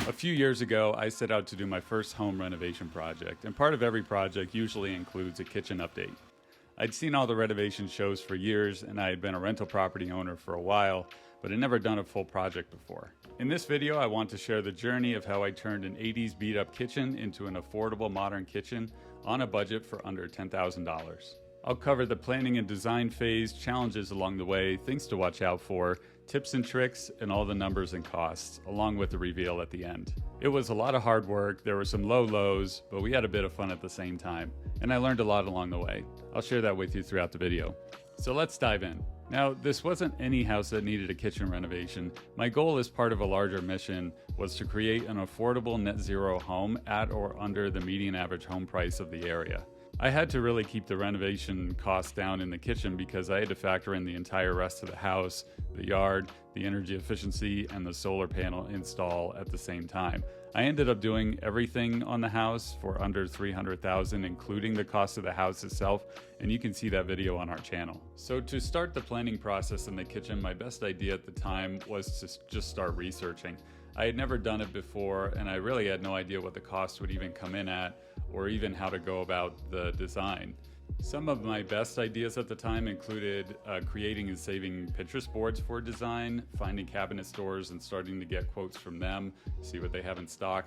A few years ago, I set out to do my first home renovation project, and part of every project usually includes a kitchen update. I'd seen all the renovation shows for years, and I had been a rental property owner for a while, but had never done a full project before. In this video, I want to share the journey of how I turned an 80s beat-up kitchen into an affordable modern kitchen on a budget for under $10,000. I'll cover the planning and design phase, challenges along the way, things to watch out for, tips and tricks, and all the numbers and costs, along with the reveal at the end. It was a lot of hard work, there were some low lows, but we had a bit of fun at the same time, and I learned a lot along the way. I'll share that with you throughout the video. So let's dive in. Now, this wasn't any house that needed a kitchen renovation. My goal as part of a larger mission was to create an affordable net zero home at or under the median average home price of the area. I had to really keep the renovation costs down in the kitchen because I had to factor in the entire rest of the house, the yard, the energy efficiency, and the solar panel install at the same time. I ended up doing everything on the house for under $300,000, including the cost of the house itself, and you can see that video on our channel. So to start the planning process in the kitchen, my best idea at the time was to just start researching. I had never done it before, and I really had no idea what the cost would even come in at, or even how to go about the design. Some of my best ideas at the time included creating and saving Pinterest boards for design, finding cabinet stores and starting to get quotes from them, see what they have in stock,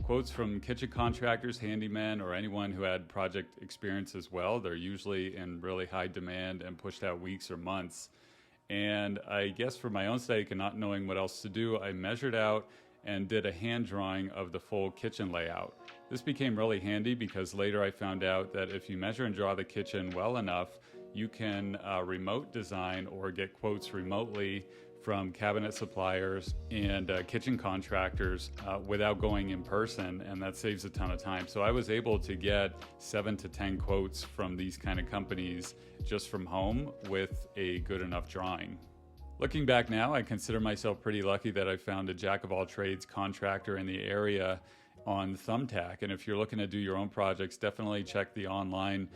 quotes from kitchen contractors, handymen, or anyone who had project experience as well. They're usually in really high demand and pushed out weeks or months. And I guess for my own sake and not knowing what else to do, I measured out and did a hand drawing of the full kitchen layout. This became really handy because later I found out that if you measure and draw the kitchen well enough, you can remote design or get quotes remotely from cabinet suppliers and kitchen contractors without going in person, and that saves a ton of time. So I was able to get 7 to 10 quotes from these kind of companies just from home with a good enough drawing. Looking back now, I consider myself pretty lucky that I found a jack-of-all-trades contractor in the area on Thumbtack. And if you're looking to do your own projects, definitely check the online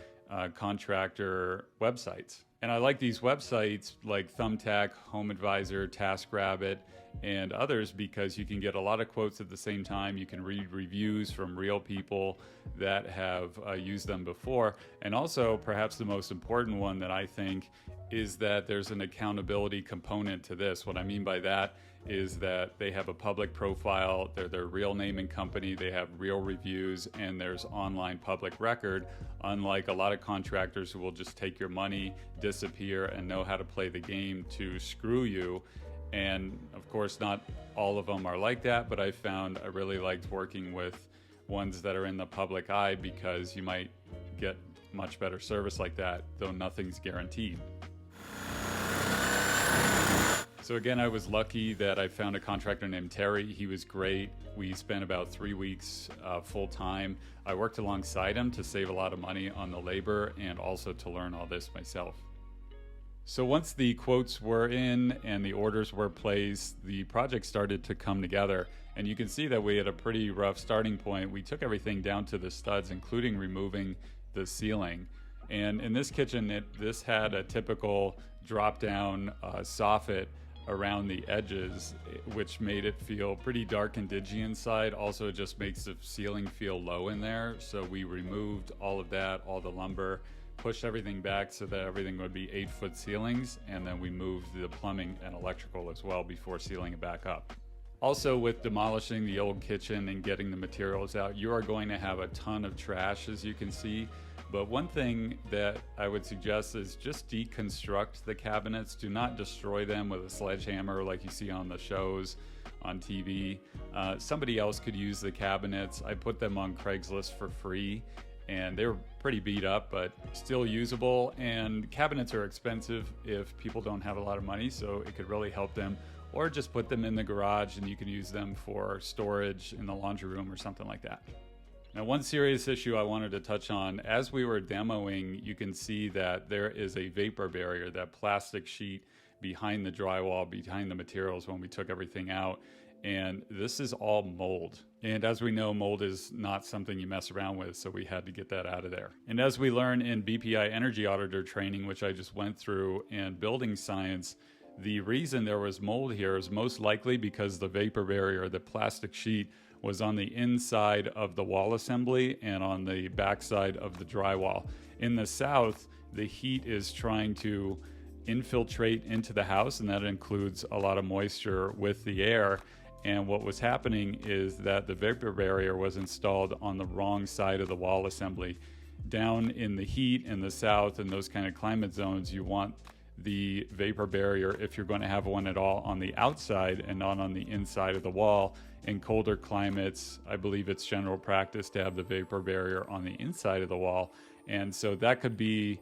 contractor websites. And I like these websites like Thumbtack, Home Advisor, TaskRabbit, and others because you can get a lot of quotes at the same time. You can read reviews from real people that have used them before. And also, perhaps the most important one that I think is that there's an accountability component to this. What I mean by that is that they have a public profile, they're their real name and company, they have real reviews, and there's online public record, unlike a lot of contractors who will just take your money, disappear, and know how to play the game to screw you. And of course, not all of them are like that, but I found I really liked working with ones that are in the public eye because you might get much better service like that, though nothing's guaranteed. So again, I was lucky that I found a contractor named Terry. He was great. We spent about 3 weeks full time. I worked alongside him to save a lot of money on the labor and also to learn all this myself. So once the quotes were in and the orders were placed, the project started to come together. And you can see that we had a pretty rough starting point. We took everything down to the studs, including removing the ceiling. And in this kitchen, this had a typical drop-down soffit around the edges, which made it feel pretty dark and dingy inside. Also, it just makes the ceiling feel low in there. So we removed all of that, all the lumber, pushed everything back so that everything would be 8-foot ceilings, and then we moved the plumbing and electrical as well before sealing it back up. Also, with demolishing the old kitchen and getting the materials out, you are going to have a ton of trash, as you can see. But one thing that I would suggest is just deconstruct the cabinets. Do not destroy them with a sledgehammer like you see on the shows on TV. Somebody else could use the cabinets. I put them on Craigslist for free, and they were pretty beat up, but still usable. And cabinets are expensive if people don't have a lot of money, so it could really help them. Or just put them in the garage and you can use them for storage in the laundry room or something like that. Now, one serious issue I wanted to touch on, as we were demoing, you can see that there is a vapor barrier, that plastic sheet behind the drywall, behind the materials when we took everything out. And this is all mold. And as we know, mold is not something you mess around with, so we had to get that out of there. And as we learn in BPI Energy Auditor training, which I just went through, and building science, The reason there was mold here is most likely because the vapor barrier, the plastic sheet, was on the inside of the wall assembly and on the backside of the drywall. In the south, the heat is trying to infiltrate into the house, and that includes a lot of moisture with the air. And what was happening is that the vapor barrier was installed on the wrong side of the wall assembly. Down in the heat in the south and those kind of climate zones, you want the vapor barrier, if you're going to have one at all, on the outside and not on the inside of the wall. In colder climates, I believe it's general practice to have the vapor barrier on the inside of the wall. And so that could be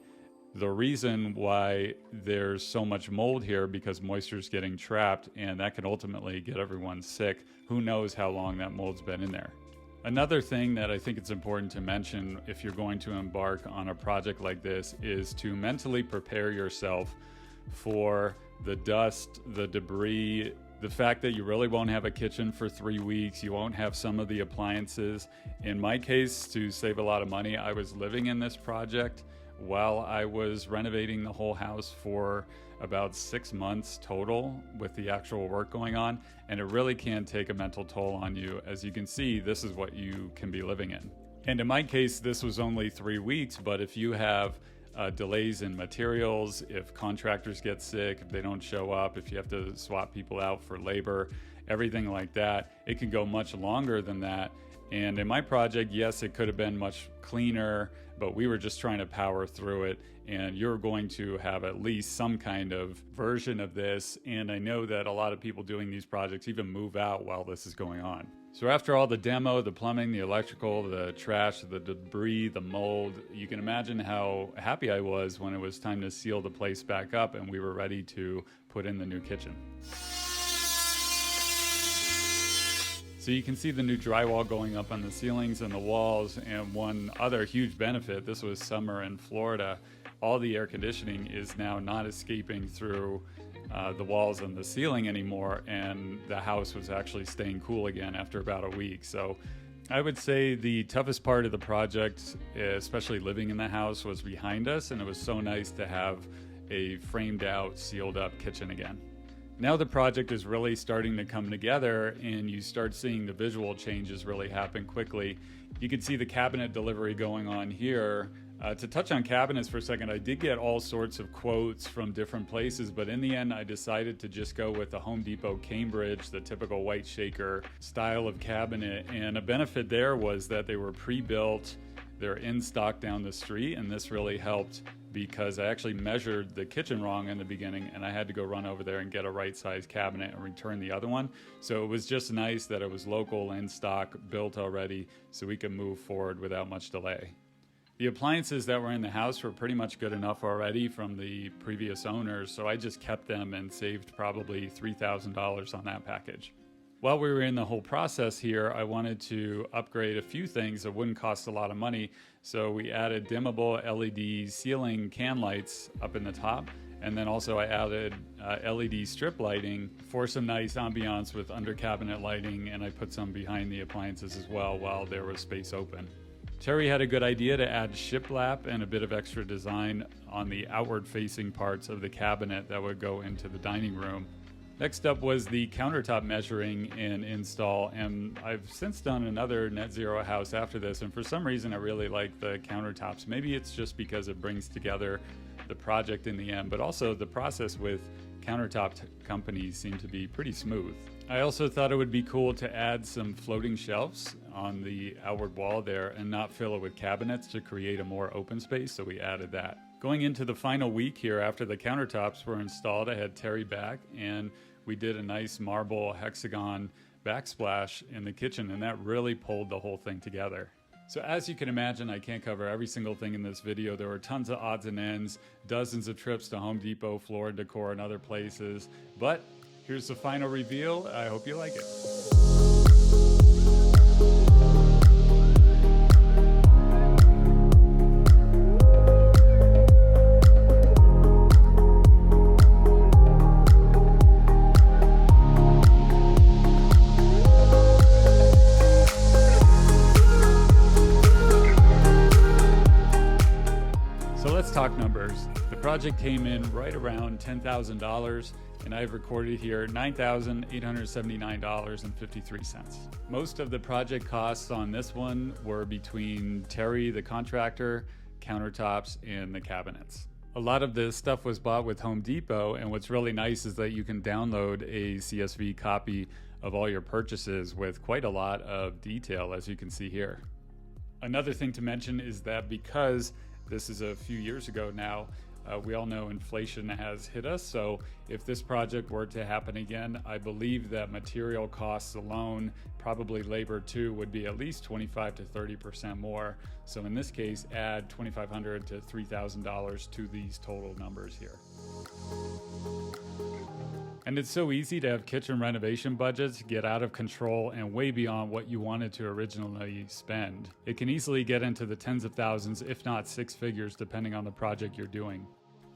the reason why there's so much mold here, because moisture is getting trapped, and that can ultimately get everyone sick. Who knows how long that mold's been in there. Another thing that I think it's important to mention if you're going to embark on a project like this is to mentally prepare yourself for the dust, the debris, the fact that you really won't have a kitchen for 3 weeks, you won't have some of the appliances. In my case, to save a lot of money, I was living in this project while I was renovating the whole house for about 6 months total with the actual work going on, and it really can take a mental toll on you. As you can see, this is what you can be living in. And in my case, this was only 3 weeks, but if you have delays in materials, if contractors get sick, if they don't show up, if you have to swap people out for labor, everything like that, it can go much longer than that. And in my project, yes, it could have been much cleaner, but we were just trying to power through it. And you're going to have at least some kind of version of this. And I know that a lot of people doing these projects even move out while this is going on. So after all the demo, the plumbing, the electrical, the trash, the debris, the mold, you can imagine how happy I was when it was time to seal the place back up and we were ready to put in the new kitchen. So you can see the new drywall going up on the ceilings and the walls. And one other huge benefit, this was summer in Florida, all the air conditioning is now not escaping through the walls and the ceiling anymore, and the house was actually staying cool again after about a week. So I would say the toughest part of the project, especially living in the house, was behind us, and it was so nice to have a framed out, sealed up kitchen again. Now the project is really starting to come together, and you start seeing the visual changes really happen quickly. You can see the cabinet delivery going on here. To touch on cabinets for a second, I did get all sorts of quotes from different places, but in the end I decided to just go with the Home Depot Cambridge, the typical white shaker style of cabinet. And a benefit there was that they were pre-built, they're in stock down the street, and this really helped because I actually measured the kitchen wrong in the beginning and I had to go run over there and get a right size cabinet and return the other one. So it was just nice that it was local, in stock, built already, so we could move forward without much delay. The appliances that were in the house were pretty much good enough already from the previous owners, so I just kept them and saved probably $3,000 on that package. While we were in the whole process here, I wanted to upgrade a few things that wouldn't cost a lot of money, so we added dimmable LED ceiling can lights up in the top, and then also I added LED strip lighting for some nice ambiance with under cabinet lighting, and I put some behind the appliances as well while there was space open. Terry had a good idea to add shiplap and a bit of extra design on the outward facing parts of the cabinet that would go into the dining room. Next up was the countertop measuring and install, and I've since done another net zero house after this, and for some reason I really like the countertops. Maybe it's just because it brings together the project in the end, but also the process with countertop companies seem to be pretty smooth. I also thought it would be cool to add some floating shelves on the outward wall there and not fill it with cabinets to create a more open space, so we added that. Going into the final week here after the countertops were installed, I had Terry back and we did a nice marble hexagon backsplash in the kitchen, and that really pulled the whole thing together. So as you can imagine, I can't cover every single thing in this video. There were tons of odds and ends, dozens of trips to Home Depot, Floor & Decor, and other places, but here's the final reveal. I hope you like it. So let's talk numbers. The project came in right around $10,000, and I've recorded here $9,879.53. Most of the project costs on this one were between Terry, the contractor, countertops, and the cabinets. A lot of this stuff was bought with Home Depot, and what's really nice is that you can download a CSV copy of all your purchases with quite a lot of detail, as you can see here. Another thing to mention is that because this is a few years ago now, we all know inflation has hit us, so if this project were to happen again, I believe that material costs alone, probably labor too, would be at least 25 to 30% more. So in this case, add $2,500 to $3,000 to these total numbers here. And it's so easy to have kitchen renovation budgets get out of control and way beyond what you wanted to originally spend. It can easily get into the tens of thousands, if not six figures, depending on the project you're doing.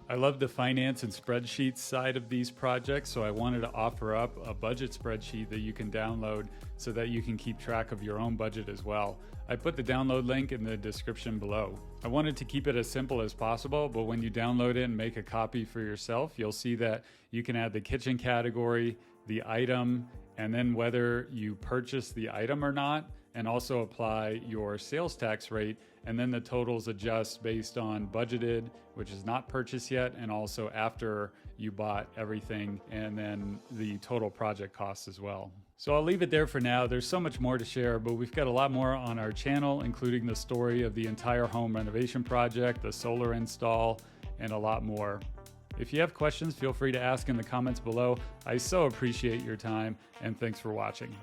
I love the finance and spreadsheets side of these projects, so I wanted to offer up a budget spreadsheet that you can download so that you can keep track of your own budget as well. I put the download link in the description below. I wanted to keep it as simple as possible, but when you download it and make a copy for yourself, you'll see that you can add the kitchen category, the item, and then whether you purchase the item or not, and also apply your sales tax rate, and then the totals adjust based on budgeted, which is not purchased yet, and also after you bought everything, and then the total project costs as well. So I'll leave it there for now. There's so much more to share, but we've got a lot more on our channel, including the story of the entire home renovation project, the solar install, and a lot more. If you have questions, feel free to ask in the comments below. I so appreciate your time, and thanks for watching.